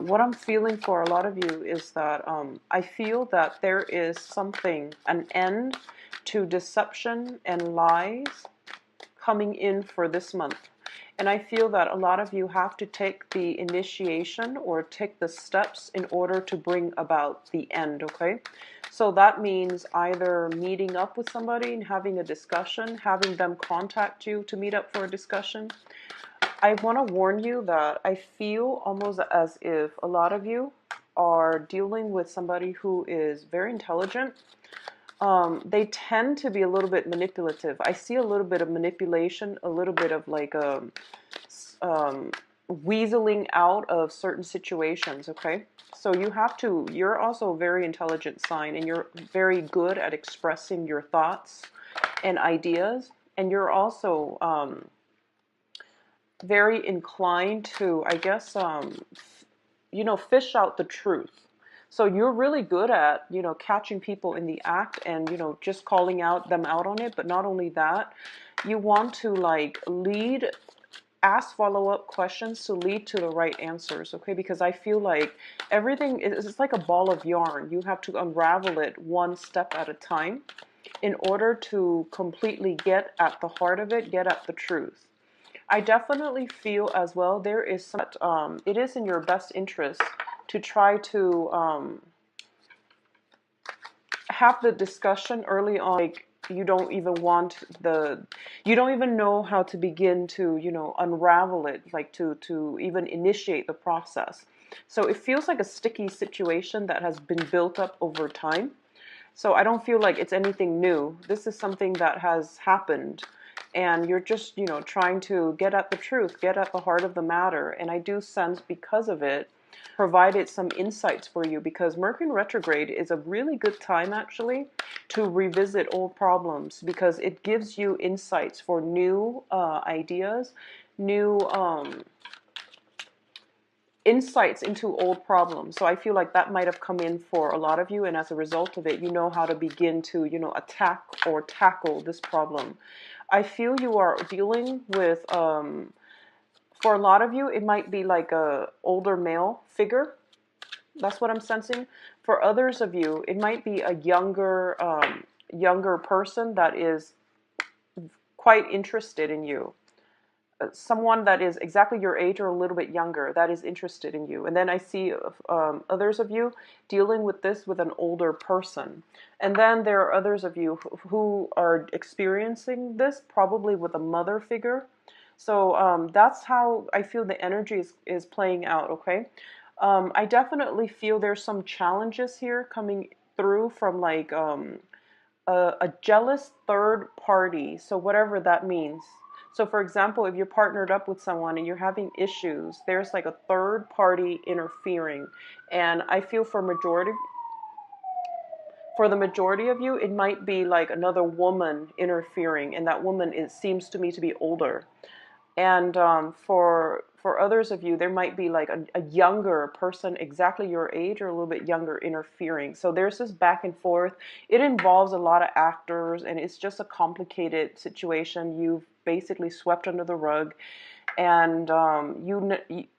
what I'm feeling for a lot of you is that I feel that there is something, an end to deception and lies coming in for this month. And I feel that a lot of you have to take the initiation or take the steps in order to bring about the end, okay? So that means either meeting up with somebody and having a discussion, having them contact you to meet up for a discussion. I want to warn you that I feel almost as if a lot of you are dealing with somebody who is very intelligent. They tend to be a little bit manipulative. I see a little bit of manipulation, a little bit of like weaseling out of certain situations, okay? So you're also a very intelligent sign, and you're very good at expressing your thoughts and ideas, and you're also very inclined to, I guess, fish out the truth. So you're really good at, catching people in the act and, just calling them out on it. But not only that, you want to ask follow-up questions to lead to the right answers, okay? Because I feel like everything is, it's like a ball of yarn. You have to unravel it one step at a time in order to completely get at the heart of it, get at the truth. I definitely feel as well there is it is in your best interest to try to have the discussion early on. Like you don't even know how to begin to, unravel it, like to even initiate the process. So it feels like a sticky situation that has been built up over time. So I don't feel like it's anything new. This is something that has happened, and you're just, trying to get at the truth, get at the heart of the matter. And I do sense because of it, provided some insights for you, because Mercury in retrograde is a really good time actually to revisit old problems, because it gives you insights for new ideas, new insights into old problems. So I feel like that might have come in for a lot of you, and as a result of it, you know how to begin to, attack or tackle this problem. I feel you are dealing with, for a lot of you, it might be like a older male figure. That's what I'm sensing. For others of you, it might be a younger person that is quite interested in you. Someone that is exactly your age or a little bit younger that is interested in you. And then I see others of you dealing with this with an older person. And then there are others of you who are experiencing this probably with a mother figure. So that's how I feel the energy is playing out, okay? I definitely feel there's some challenges here coming through from like a jealous third party. So whatever that means. So for example, if you're partnered up with someone and you're having issues, there's like a third party interfering. And I feel for the majority of you, it might be like another woman interfering, and that woman, it seems to me to be older. And for others of you, there might be like a younger person, exactly your age or a little bit younger, interfering. So there's this back and forth. It involves a lot of actors, and it's just a complicated situation. You've basically swept under the rug. And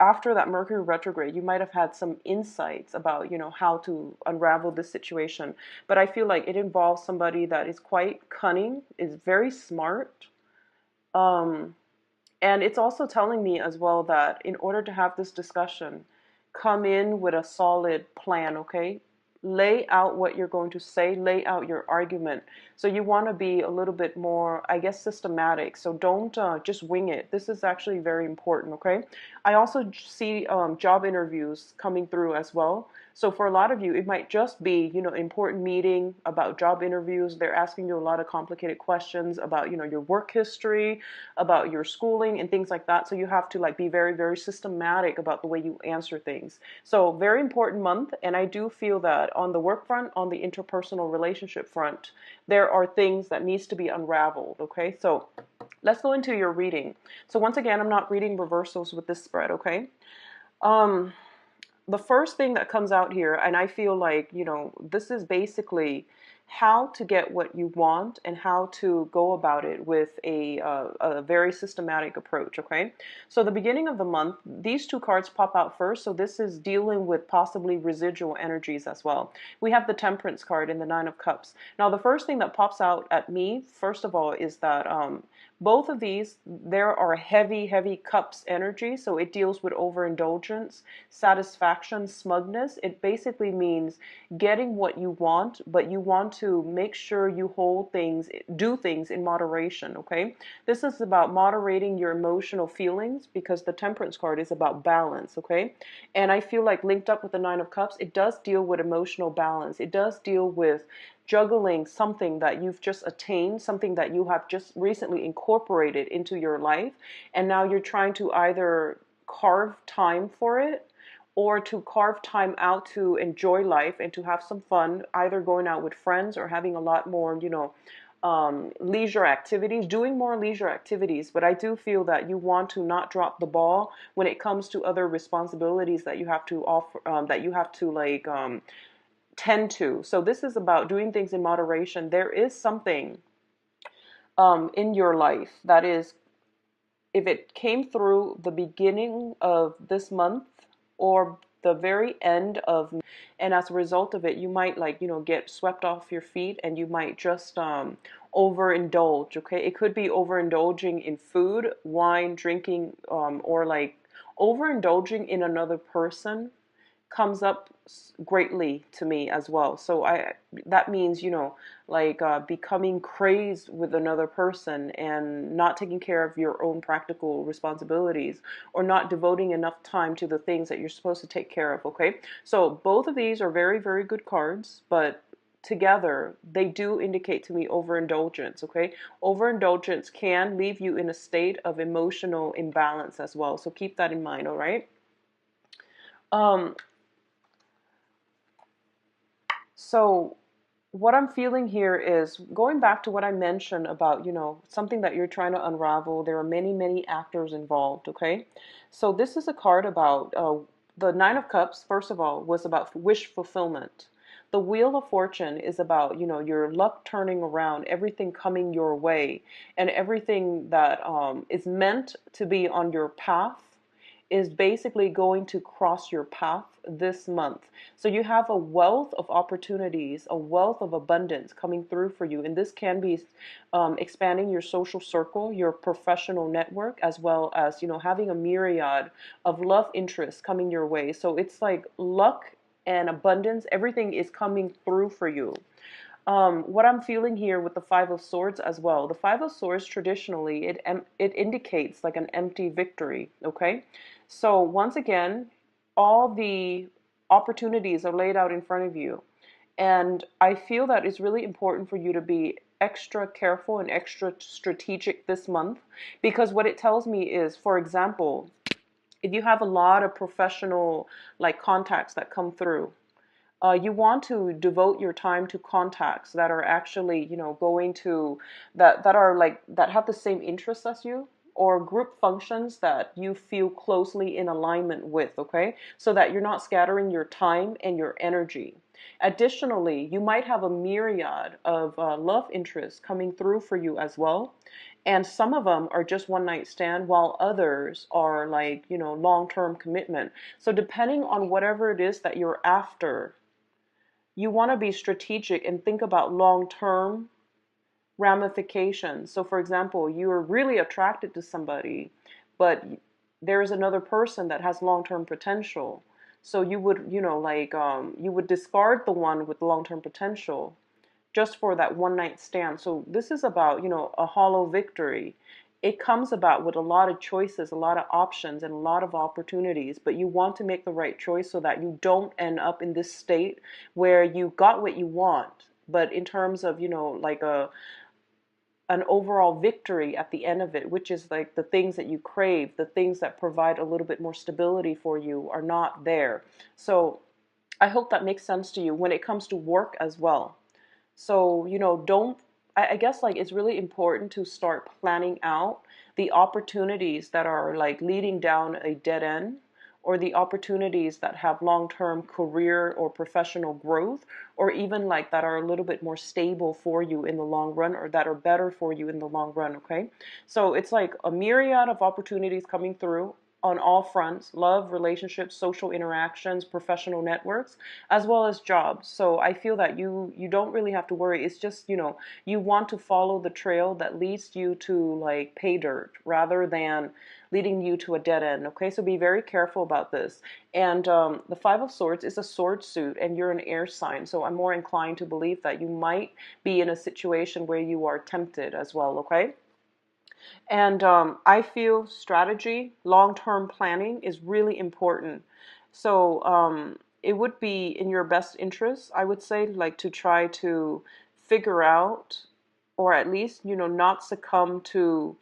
after that Mercury retrograde, you might have had some insights about, how to unravel this situation. But I feel like it involves somebody that is quite cunning, is very smart. Um, and it's also telling me as well that in order to have this discussion, come in with a solid plan, okay? Lay out what you're going to say, lay out your argument. So you want to be a little bit more, I guess, systematic. So don't just wing it. This is actually very important, okay? I also see job interviews coming through as well. So for a lot of you, it might just be, an important meeting about job interviews. They're asking you a lot of complicated questions about, your work history, about your schooling and things like that. So you have to like be very, very systematic about the way you answer things. So very important month. And I do feel that on the work front, on the interpersonal relationship front, there are things that needs to be unraveled. Okay. So let's go into your reading. So once again, I'm not reading reversals with this spread. Okay. Um, the first thing that comes out here, and I feel like, this is basically how to get what you want and how to go about it with a very systematic approach, okay? So the beginning of the month, these two cards pop out first, so this is dealing with possibly residual energies as well. We have the Temperance card and the Nine of Cups. Now, the first thing that pops out at me, first of all, is that both of these, there are heavy, heavy cups energy, so it deals with overindulgence, satisfaction, smugness. It basically means getting what you want, but you want to make sure you do things in moderation, okay? This is about moderating your emotional feelings because the Temperance card is about balance, okay? And I feel like linked up with the Nine of Cups, it does deal with emotional balance. It does deal with juggling something that you've just attained, something that you have just recently incorporated into your life, and now you're trying to either carve time for it or to carve time out to enjoy life and to have some fun, either going out with friends or having a lot more, leisure activities, doing more leisure activities. But I do feel that you want to not drop the ball when it comes to other responsibilities that you have to offer, that you have to tend to. So this is about doing things in moderation. There is something in your life that is, if it came through the beginning of this month or the very end of, and as a result of it, you might get swept off your feet and you might just overindulge, okay? It could be overindulging in food, wine, drinking, or overindulging in another person comes up greatly to me as well. So that means, becoming crazed with another person and not taking care of your own practical responsibilities or not devoting enough time to the things that you're supposed to take care of, okay? So both of these are very, very good cards, but together they do indicate to me overindulgence, okay? Overindulgence can leave you in a state of emotional imbalance as well. So keep that in mind, all right? So what I'm feeling here is going back to what I mentioned about, something that you're trying to unravel. There are many, many actors involved, okay? So this is a card about the Nine of Cups, first of all, was about wish fulfillment. The Wheel of Fortune is about, your luck turning around, everything coming your way, and everything that is meant to be on your path is basically going to cross your path this month. So you have a wealth of opportunities, a wealth of abundance coming through for you. And this can be expanding your social circle, your professional network, as well as, having a myriad of love interests coming your way. So it's like luck and abundance, everything is coming through for you. What I'm feeling here with the Five of Swords as well. The Five of Swords, traditionally, it indicates like an empty victory, okay? So once again, all the opportunities are laid out in front of you. And I feel that it's really important for you to be extra careful and extra strategic this month, because what it tells me is, for example, if you have a lot of professional contacts that come through, you want to devote your time to contacts that are actually, going to, that are that have the same interests as you, or group functions that you feel closely in alignment with, okay? So that you're not scattering your time and your energy. Additionally, you might have a myriad of love interests coming through for you as well. And some of them are just one night stand, while others are long-term commitment. So depending on whatever it is that you're after, you want to be strategic and think about long-term ramifications. So for example, you're really attracted to somebody, but there's another person that has long-term potential. So you would, you would discard the one with long-term potential just for that one night stand. So this is about, a hollow victory. It comes about with a lot of choices, a lot of options, and a lot of opportunities, but you want to make the right choice so that you don't end up in this state where you got what you want, but in terms of, an overall victory at the end of it, which is like the things that you crave, the things that provide a little bit more stability for you are not there. So I hope that makes sense to you when it comes to work as well. So, don't, I guess it's really important to start planning out the opportunities that are leading down a dead end, or the opportunities that have long-term career or professional growth, or even like that are a little bit more stable for you in the long run, or that are better for you in the long run, okay? So it's like a myriad of opportunities coming through on all fronts: love, relationships, social interactions, professional networks, as well as jobs. So I feel that you don't really have to worry. It's just, you want to follow the trail that leads you to like pay dirt rather than leading you to a dead end. Okay, so be very careful about this. And the Five of Swords is a sword suit, and you're an air sign, so I'm more inclined to believe that you might be in a situation where you are tempted as well. Okay. And I feel strategy, long-term planning is really important. So it would be in your best interest, I would say, like to try to figure out, or at least, not succumb to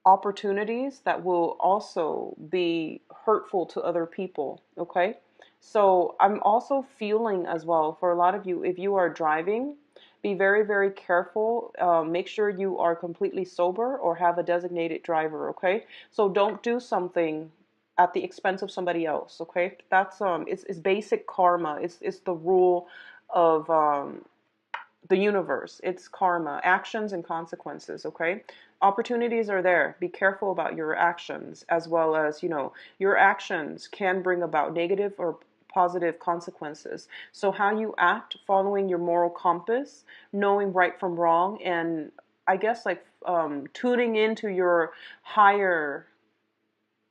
opportunities that will also be hurtful to other people. Okay. So I'm also feeling as well for a lot of you, if you are driving, be very, very careful. Make sure you are completely sober or have a designated driver. Okay. So don't do something at the expense of somebody else. Okay. That's it's basic karma. It's the rule of the universe. It's karma, actions and consequences. Okay. Opportunities are there. Be careful about your actions, as well as, your actions can bring about negative or positive consequences. So how you act, following your moral compass, knowing right from wrong, and I guess like tuning into your higher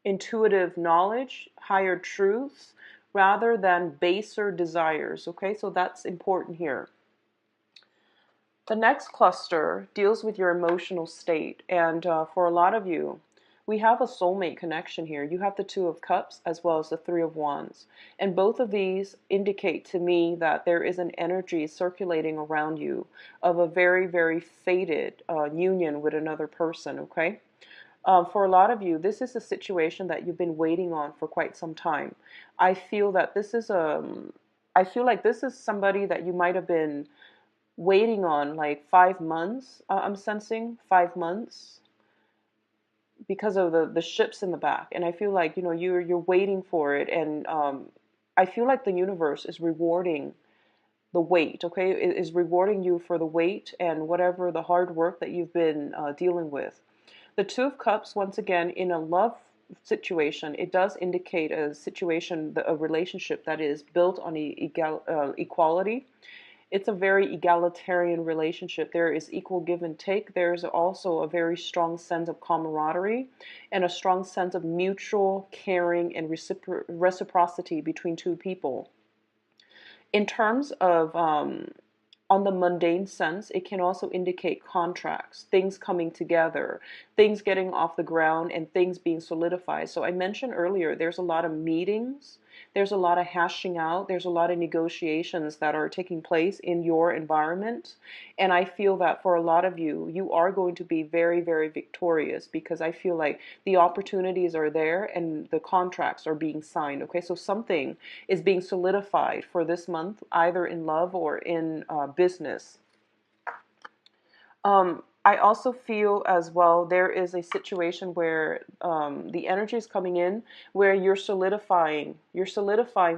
intuitive knowledge, higher truths, rather than baser desires. Okay, so that's important here. The next cluster deals with your emotional state, and for a lot of you, we have a soulmate connection here. You have the Two of Cups as well as the Three of Wands, and both of these indicate to me that there is an energy circulating around you of a very, very fated union with another person, okay? For a lot of you, this is a situation that you've been waiting on for quite some time. I feel that this is I feel like this is somebody that you might have been waiting on like 5 months. I'm sensing 5 months because of the ships in the back, and I feel like you're waiting for it, and I feel like the universe is rewarding the wait. Okay, it is rewarding you for the wait and whatever the hard work that you've been dealing with. The Two of Cups, once again, in a love situation, it does indicate a situation, a relationship that is built on equality. It's a very egalitarian relationship. There is equal give and take. There's also a very strong sense of camaraderie and a strong sense of mutual caring and reciprocity between two people. In terms of on the mundane sense, it can also indicate contracts, things coming together, things getting off the ground, and things being solidified. So I mentioned earlier, there's a lot of meetings, there's a lot of hashing out, there's a lot of negotiations that are taking place in your environment. And I feel that for a lot of you, you are going to be very, very victorious, because I feel like the opportunities are there and the contracts are being signed. Okay, so something is being solidified for this month, either in love or in business. I also feel as well there is a situation where the energy is coming in where you're solidifying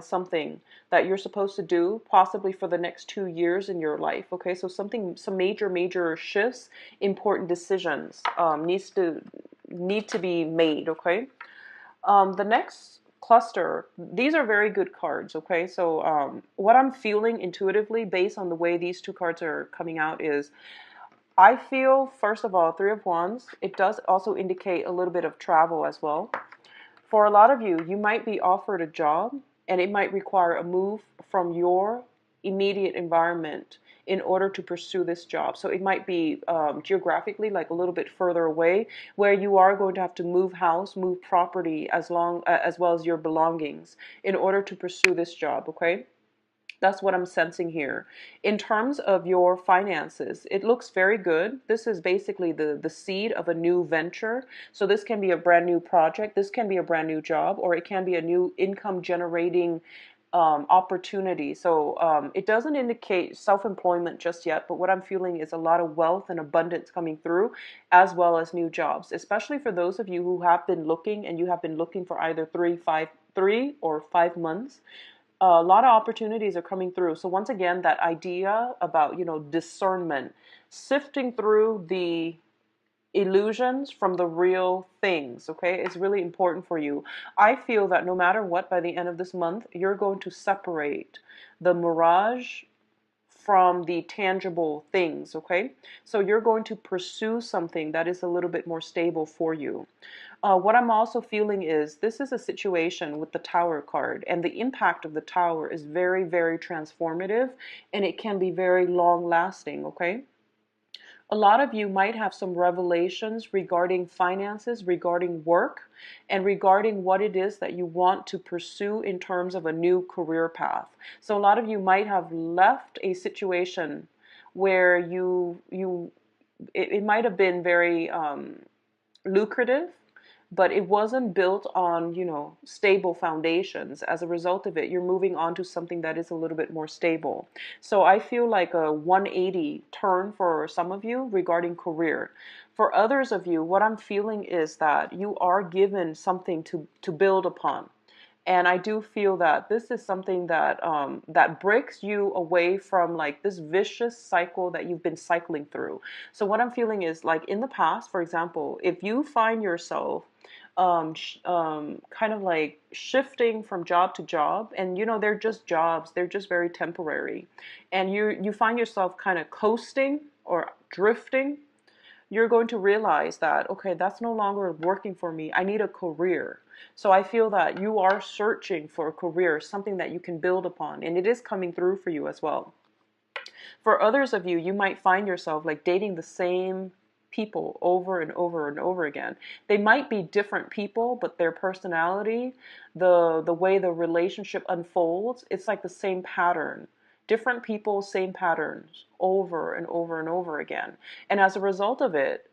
something that you're supposed to do possibly for the next 2 years in your life. Okay, so some major shifts, important decisions need to be made. Okay, the next cluster, these are very good cards. Okay, so what I'm feeling intuitively based on the way these two cards are coming out is, I feel, first of all, Three of Wands, it does also indicate a little bit of travel as well. For a lot of you, you might be offered a job, and it might require a move from your immediate environment in order to pursue this job. So it might be geographically like a little bit further away, where you are going to have to move house, move property, as well as your belongings in order to pursue this job. Okay. That's what I'm sensing here. In terms of your finances, it looks very good. This is basically the seed of a new venture. So this can be a brand new project. This can be a brand new job, or it can be a new income generating opportunity. So it doesn't indicate self-employment just yet, but what I'm feeling is a lot of wealth and abundance coming through, as well as new jobs, especially for those of you who have been looking, and you have been looking for either 3, 5, 3 or 5 months, a lot of opportunities are coming through. So once again, that idea about, discernment, sifting through the illusions from the real things, okay, is really important for you. I feel that no matter what, by the end of this month, you're going to separate the mirage from the tangible things, okay? So you're going to pursue something that is a little bit more stable for you. What I'm also feeling is this is a situation with the Tower card, and the impact of the Tower is very, very transformative, and it can be very long lasting, okay? A lot of you might have some revelations regarding finances, regarding work, and regarding what it is that you want to pursue in terms of a new career path. So a lot of you might have left a situation where it might have been very lucrative, but it wasn't built on, stable foundations. As a result of it, you're moving on to something that is a little bit more stable. So I feel like a 180 turn for some of you regarding career. For others of you, what I'm feeling is that you are given something to build upon. And I do feel that this is something that that breaks you away from like this vicious cycle that you've been cycling through. So what I'm feeling is like in the past, for example, if you find yourself kind of like shifting from job to job, and they're just jobs, they're just very temporary, and you find yourself kind of coasting or drifting, you're going to realize that, okay, that's no longer working for me. I need a career. So I feel that you are searching for a career, something that you can build upon, and it is coming through for you as well. For others of you, you might find yourself like dating the same people over and over and over again. They might be different people, but their personality, the way the relationship unfolds, it's like the same pattern. Different people, same patterns over and over and over again. And as a result of it,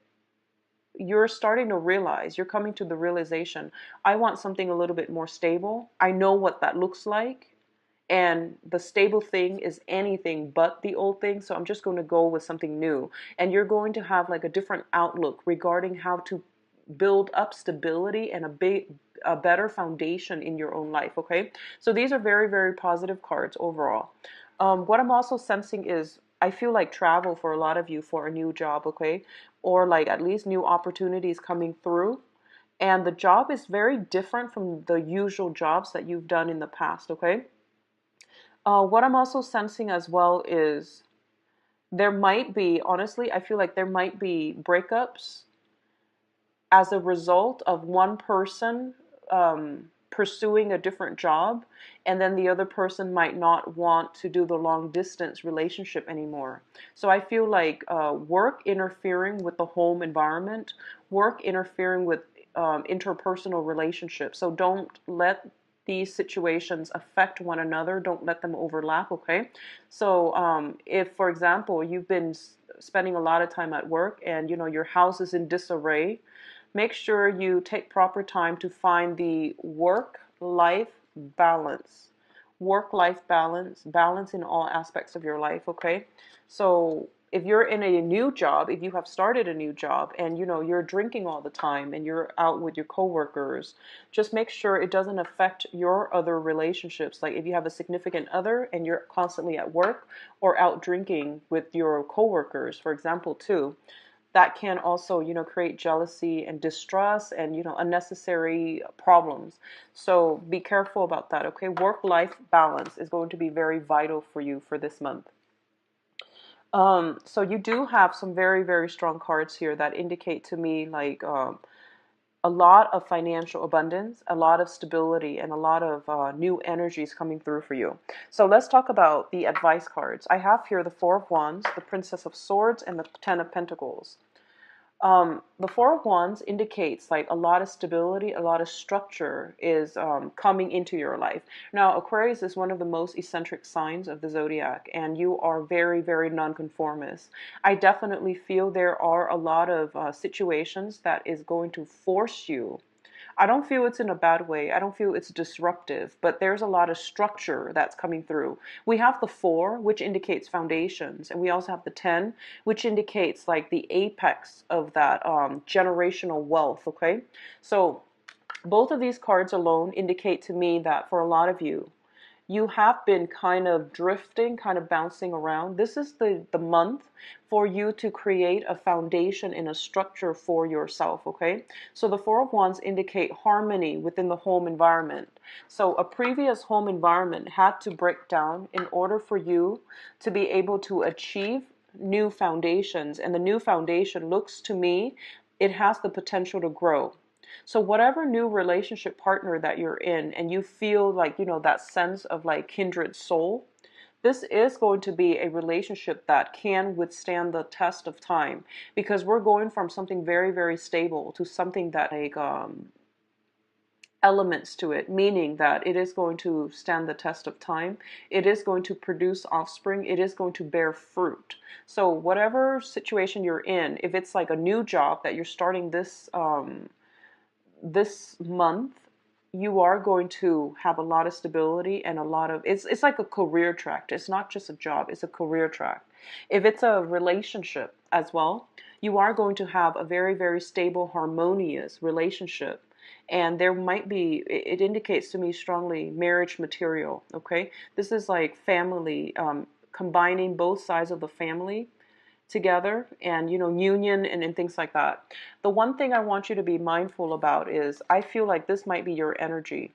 you're starting to realize, you're coming to the realization, I want something a little bit more stable. I know what that looks like. And the stable thing is anything but the old thing. So I'm just going to go with something new. And you're going to have like a different outlook regarding how to build up stability and a better foundation in your own life. Okay. So these are very, very positive cards overall. What I'm also sensing is I feel like travel for a lot of you for a new job. Okay. Or like at least new opportunities coming through. And the job is very different from the usual jobs that you've done in the past. Okay. What I'm also sensing as well is there might be, honestly, I feel like there might be breakups as a result of one person pursuing a different job, and then the other person might not want to do the long distance relationship anymore. So I feel like work interfering with the home environment, work interfering with interpersonal relationships. So don't let these situations affect one another. Don't let them overlap, okay? So if, for example, you've been spending a lot of time at work and, your house is in disarray, make sure you take proper time to find the work-life balance. Work-life balance, balance in all aspects of your life, okay? So if you're in a new job, if you have started a new job and you're drinking all the time and you're out with your coworkers, just make sure it doesn't affect your other relationships. Like if you have a significant other and you're constantly at work or out drinking with your coworkers, for example, too, that can also, create jealousy and distrust and, unnecessary problems. So be careful about that, okay? Work-life balance is going to be very vital for you for this month. So you do have some very, very strong cards here that indicate to me like a lot of financial abundance, a lot of stability, and a lot of new energies coming through for you. So let's talk about the advice cards. I have here the Four of Wands, the Princess of Swords, and the Ten of Pentacles. The Four of Wands indicates like a lot of stability, a lot of structure is coming into your life. Now, Aquarius is one of the most eccentric signs of the zodiac, and you are very, very nonconformist. I definitely feel there are a lot of situations that is going to force you. I don't feel it's in a bad way. I don't feel it's disruptive, but there's a lot of structure that's coming through. We have the 4, which indicates foundations, and we also have the 10, which indicates like the apex of that generational wealth, okay? So Both of these cards alone indicate to me that for a lot of you, you have been kind of drifting, kind of bouncing around. This is the month for you to create a foundation and a structure for yourself, okay? So the Four of Wands indicate harmony within the home environment. So a previous home environment had to break down in order for you to be able to achieve new foundations. And the new foundation looks to me, it has the potential to grow. So whatever new relationship partner that you're in and you feel like, you know, that sense of like kindred soul, this is going to be a relationship that can withstand the test of time, because we're going from something very, very stable to something that like elements to it, meaning that it is going to stand the test of time. It is going to produce offspring. It is going to bear fruit. So whatever situation you're in, if it's like a new job that you're starting this month, you are going to have a lot of stability and a lot of, it's like a career track. It's not just a job, it's a career track. If it's a relationship as well, you are going to have a very, very stable, harmonious relationship. And there might be, it indicates to me strongly, marriage material, okay? This is like family, combining both sides of the family together, and you know, union and things like that. The one thing I want you to be mindful about is, I feel like this might be your energy.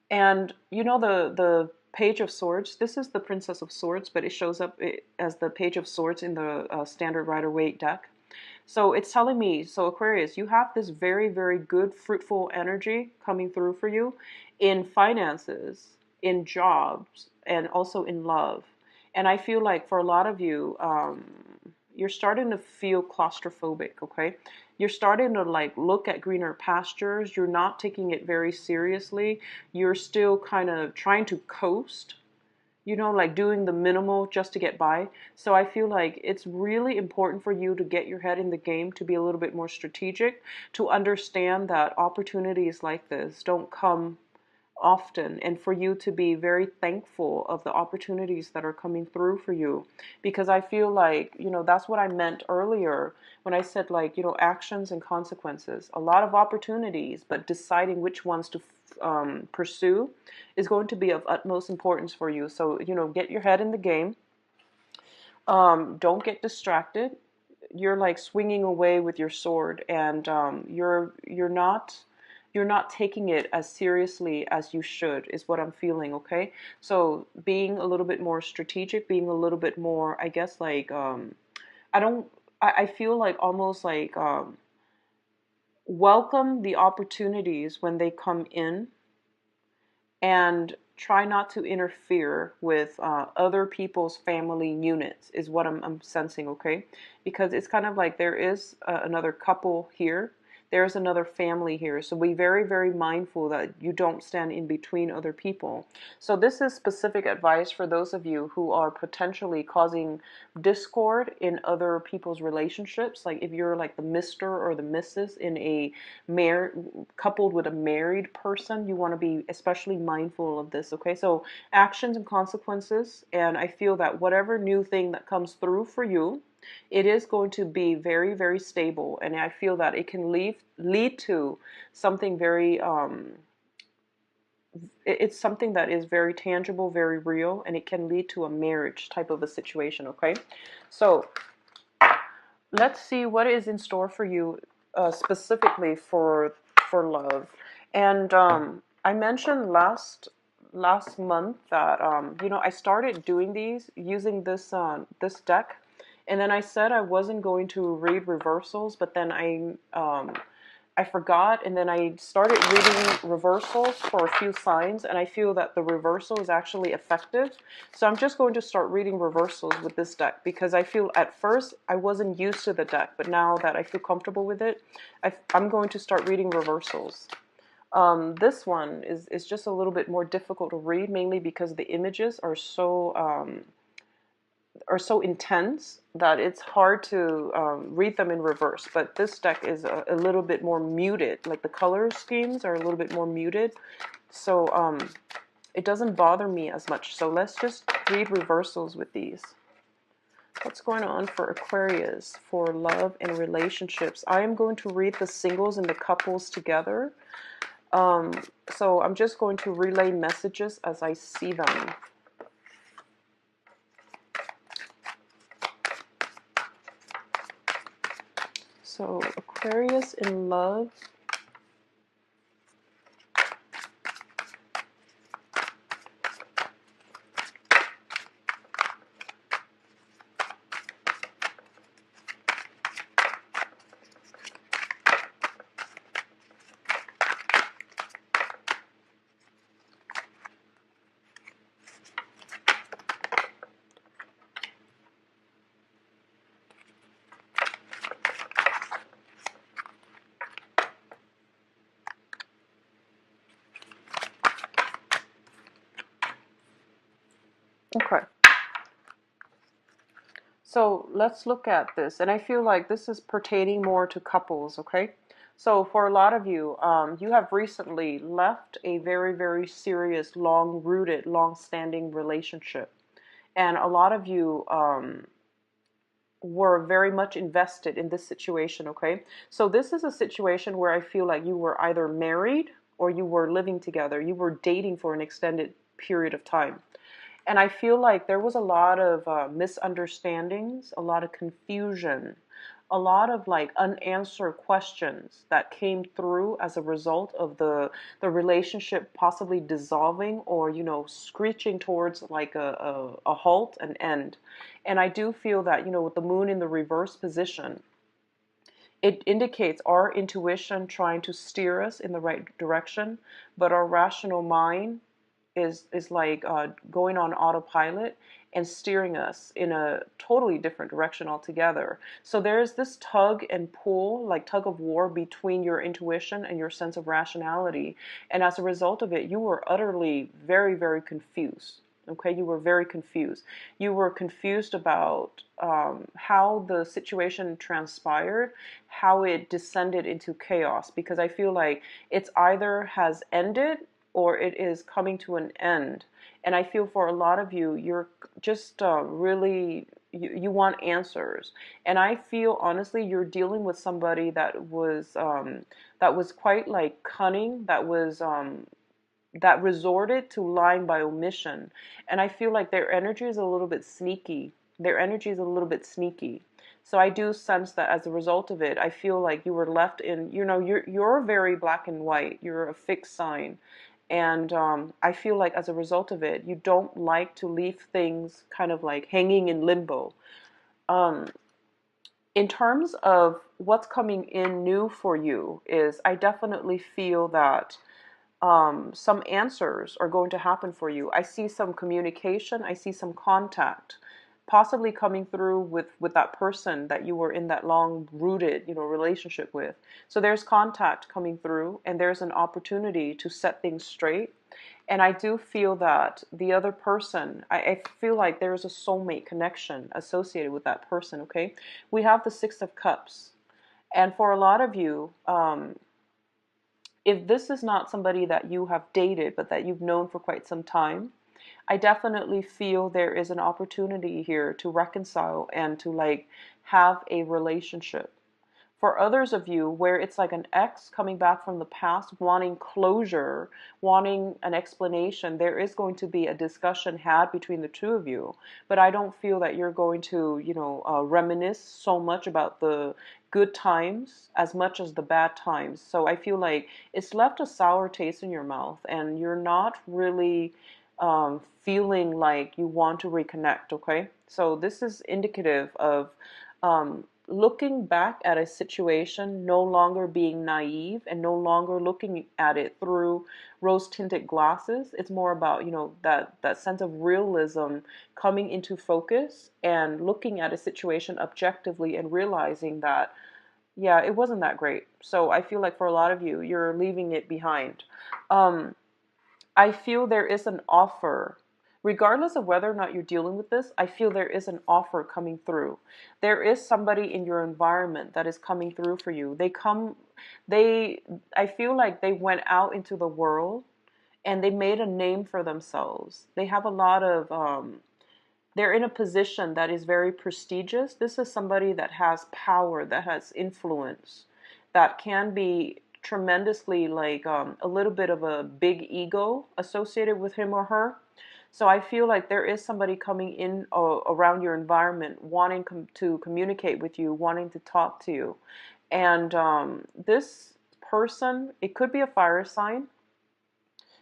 And you know, the Page of Swords, this is the Princess of Swords, but it shows up as the Page of Swords in the standard Rider-Waite deck. So it's telling me, so Aquarius, you have this very, very good, fruitful energy coming through for you in finances, in jobs, and also in love. And I feel like for a lot of you, you're starting to feel claustrophobic, okay? You're starting to like look at greener pastures. You're not taking it very seriously. You're still kind of trying to coast, you know, like doing the minimal just to get by. So I feel like it's really important for you to get your head in the game, to be a little bit more strategic, to understand that opportunities like this don't come often, and for you to be very thankful of the opportunities that are coming through for you. Because I feel like, you know, that's what I meant earlier when I said, like, you know, actions and consequences. A lot of opportunities, but deciding which ones to pursue is going to be of utmost importance for you. So, you know, get your head in the game. Don't get distracted. You're like swinging away with your sword, and you're not taking it as seriously as you should, is what I'm feeling, okay? So being a little bit more strategic, being a little bit more, I guess, like, I don't, I feel like almost like, welcome the opportunities when they come in, and try not to interfere with other people's family units, is what I'm sensing, okay? Because it's kind of like there is another couple here. There's another family here. So be very, very mindful that you don't stand in between other people. So this is specific advice for those of you who are potentially causing discord in other people's relationships. Like if you're like the Mr. or the Mrs. in a coupled with a married person, you want to be especially mindful of this, okay? So actions and consequences, and I feel that whatever new thing that comes through for you, it is going to be very, very stable, and I feel that it can lead to something very, it's something that is very tangible, very real, and it can lead to a marriage type of a situation, okay? So let's see what is in store for you, specifically for love. And I mentioned last month that you know, I started doing these using this this deck. And then I said I wasn't going to read reversals, but then I forgot, and then I started reading reversals for a few signs, and I feel that the reversal is actually effective. So I'm just going to start reading reversals with this deck, because I feel at first I wasn't used to the deck, but now that I feel comfortable with it, I'm going to start reading reversals. This one is just a little bit more difficult to read, mainly because the images are so intense that it's hard to read them in reverse. But this deck is a little bit more muted, like the color schemes are a little bit more muted, so it doesn't bother me as much. So let's just read reversals with these. What's going on for Aquarius for love and relationships? I am going to read the singles and the couples together. So I'm just going to relay messages as I see them. So Aquarius in love. Okay. So let's look at this. And I feel like this is pertaining more to couples, okay? So for a lot of you, you have recently left a very, very serious, long-rooted, long-standing relationship. And a lot of you were very much invested in this situation, okay? So this is a situation where I feel like you were either married or you were living together. You were dating for an extended period of time. And I feel like there was a lot of misunderstandings, a lot of confusion, a lot of like unanswered questions that came through as a result of the relationship possibly dissolving or, you know, screeching towards like a halt, an end. And I do feel that, you know, with the moon in the reverse position, it indicates our intuition trying to steer us in the right direction, but our rational mind is like going on autopilot and steering us in a totally different direction altogether. So there's this tug and pull, like tug of war between your intuition and your sense of rationality. And as a result of it, you were utterly very, very confused. Okay, you were very confused. You were confused about how the situation transpired, how it descended into chaos, because I feel like it's either has ended or it is coming to an end. And I feel for a lot of you, you're just really, you want answers. And I feel honestly, you're dealing with somebody that was quite like cunning, that resorted to lying by omission. And I feel like their energy is a little bit sneaky. Their energy is a little bit sneaky. So I do sense that as a result of it, I feel like you were left in, you know, you're very black and white. You're a fixed sign. And I feel like as a result of it, you don't like to leave things kind of like hanging in limbo. Um, in terms of what's coming in new for you is I definitely feel that some answers are going to happen for you. I see some communication. I see some contact, possibly coming through with that person that you were in that long rooted, you know, relationship with. So there's contact coming through, and there's an opportunity to set things straight. And I do feel that the other person, I feel like there's a soulmate connection associated with that person. Okay, we have the Six of Cups, and for a lot of you, if this is not somebody that you have dated, but that you've known for quite some time, I definitely feel there is an opportunity here to reconcile and to like have a relationship. For others of you, where it's like an ex coming back from the past, wanting closure, wanting an explanation, there is going to be a discussion had between the two of you. But I don't feel that you're going to, you know, reminisce so much about the good times as much as the bad times. So I feel like it's left a sour taste in your mouth, and you're not really feeling like you want to reconnect. Okay, so this is indicative of looking back at a situation, no longer being naive and no longer looking at it through rose-tinted glasses. It's more about, you know, that sense of realism coming into focus and looking at a situation objectively and realizing that, yeah, it wasn't that great. So I feel like for a lot of you, you're leaving it behind. I feel there is an offer. Regardless of whether or not you're dealing with this, I feel there is an offer coming through. There is somebody in your environment that is coming through for you. I feel like they went out into the world and they made a name for themselves. They have a lot of they're in a position that is very prestigious. This is somebody that has power, that has influence, that can be tremendously like a little bit of a big ego associated with him or her. So I feel like there is somebody coming in around your environment, wanting to communicate with you, wanting to talk to you. And this person, it could be a fire sign,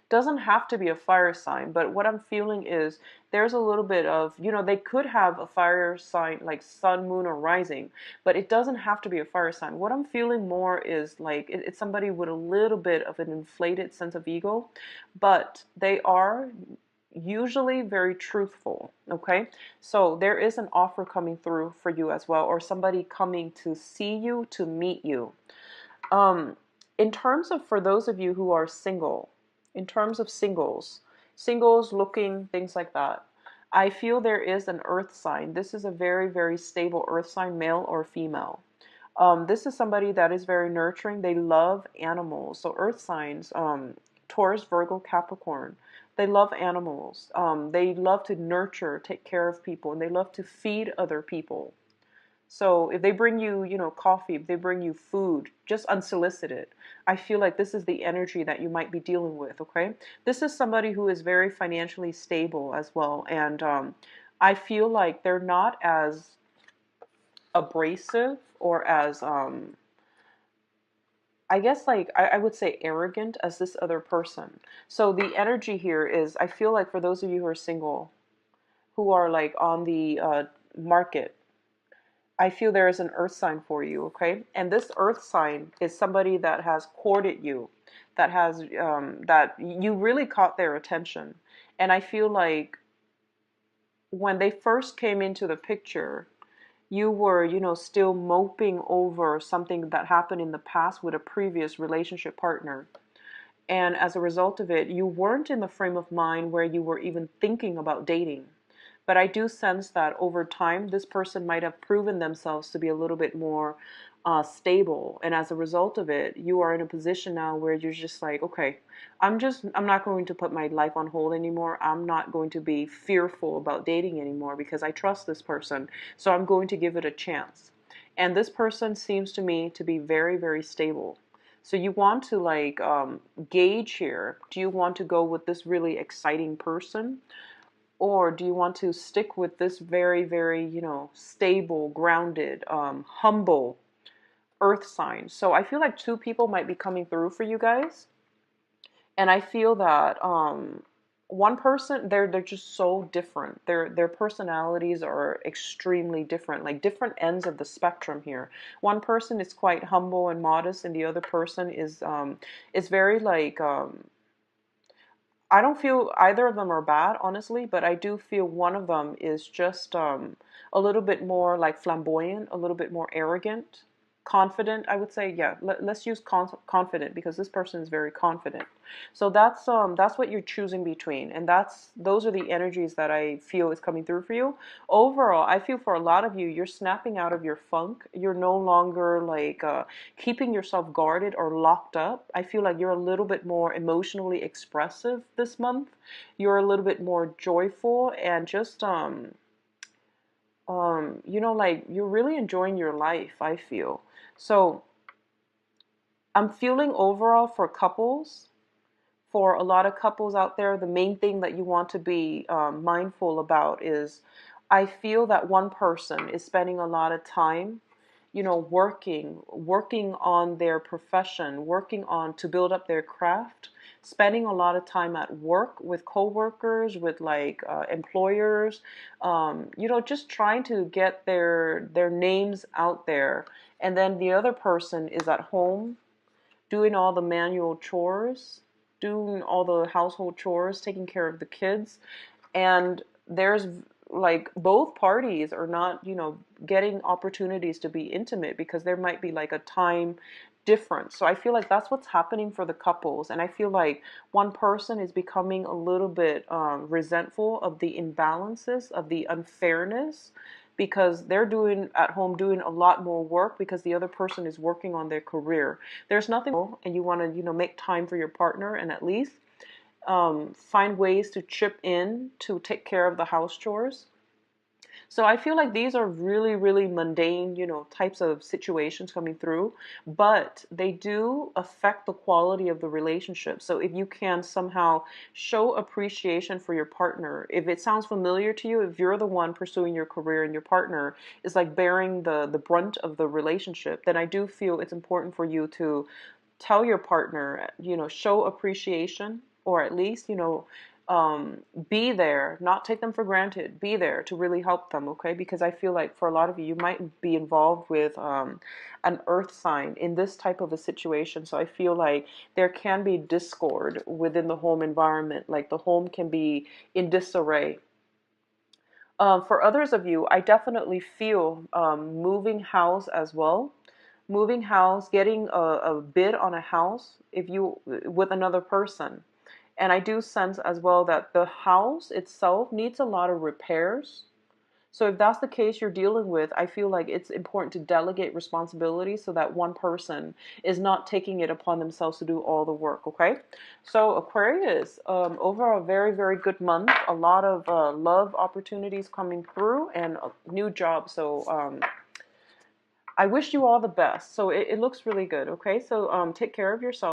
doesn't have to be a fire sign, but what I'm feeling is there's a little bit of, they could have a fire sign like sun, moon, or rising, but it doesn't have to be a fire sign. What I'm feeling more is like it's somebody with a little bit of an inflated sense of ego, but they are usually very truthful. Okay, so there is an offer coming through for you as well, or somebody coming to see you, to meet you. um in terms of, for those of you who are single, in terms of singles looking, things like that, I feel there is an earth sign. This is a very, very stable earth sign, male or female. This is somebody that is very nurturing. They love animals. So earth signs, Taurus, Virgo, Capricorn, they love animals. They love to nurture, take care of people, and they love to feed other people. So if they bring you, coffee, if they bring you food, just unsolicited, I feel like this is the energy that you might be dealing with, okay? This is somebody who is very financially stable as well. And I feel like they're not as abrasive or as, I guess, like, I would say arrogant as this other person. So the energy here is, I feel like for those of you who are single, who are like on the market, I feel there is an earth sign for you, okay? And this earth sign is somebody that has courted you, that has, that you really caught their attention. And I feel like when they first came into the picture, you were, still moping over something that happened in the past with a previous relationship partner. And as a result of it, you weren't in the frame of mind where you were even thinking about dating. But I do sense that over time, this person might have proven themselves to be a little bit more stable. And as a result of it, you are in a position now where you're just like, okay, I'm not going to put my life on hold anymore. I'm not going to be fearful about dating anymore because I trust this person. So I'm going to give it a chance. And this person seems to me to be very, very stable. So you want to like gauge here. Do you want to go with this really exciting person? Or do you want to stick with this very, very, stable, grounded, humble earth sign? So I feel like two people might be coming through for you guys. And I feel that one person, they're just so different. Their personalities are extremely different, like different ends of the spectrum here. One person is quite humble and modest, and the other person is very like I don't feel either of them are bad, honestly, but I do feel one of them is just a little bit more like flamboyant, a little bit more arrogant, confident. I would say, yeah. Let's use confident because this person is very confident. So that's what you're choosing between, and those are the energies that I feel is coming through for you. Overall, I feel for a lot of you, you're snapping out of your funk. You're no longer like keeping yourself guarded or locked up. I feel like you're a little bit more emotionally expressive this month. You're a little bit more joyful and just like you're really enjoying your life, I feel. So I'm feeling overall for couples, for a lot of couples out there, the main thing that you want to be mindful about is I feel that one person is spending a lot of time, working on their profession, working on to build up their craft, spending a lot of time at work with coworkers, with like employers, just trying to get their names out there. And then the other person is at home doing all the manual chores, doing all the household chores, taking care of the kids. And there's like both parties are not, getting opportunities to be intimate because there might be like a time difference. So I feel like that's what's happening for the couples. And I feel like one person is becoming a little bit resentful of the imbalances, of the unfairness, because they're doing at home doing a lot more work because the other person is working on their career. There's nothing, and you want to, make time for your partner and at least find ways to chip in to take care of the house chores. So I feel like these are really, really mundane, types of situations coming through, but they do affect the quality of the relationship. So if you can somehow show appreciation for your partner, if it sounds familiar to you, if you're the one pursuing your career and your partner is like bearing the brunt of the relationship, then I do feel it's important for you to tell your partner, show appreciation, or at least, be there, not take them for granted, be there to really help them, okay? Because I feel like for a lot of you, you might be involved with an earth sign in this type of a situation. So I feel like there can be discord within the home environment, like the home can be in disarray. For others of you, I definitely feel moving house as well. Moving house, getting a bid on a house if you with another person. And I do sense as well that the house itself needs a lot of repairs. So if that's the case you're dealing with, I feel like it's important to delegate responsibility so that one person is not taking it upon themselves to do all the work, okay? So Aquarius, overall, very, very good month. A lot of love opportunities coming through and a new job. So I wish you all the best. So it looks really good, okay? So take care of yourself.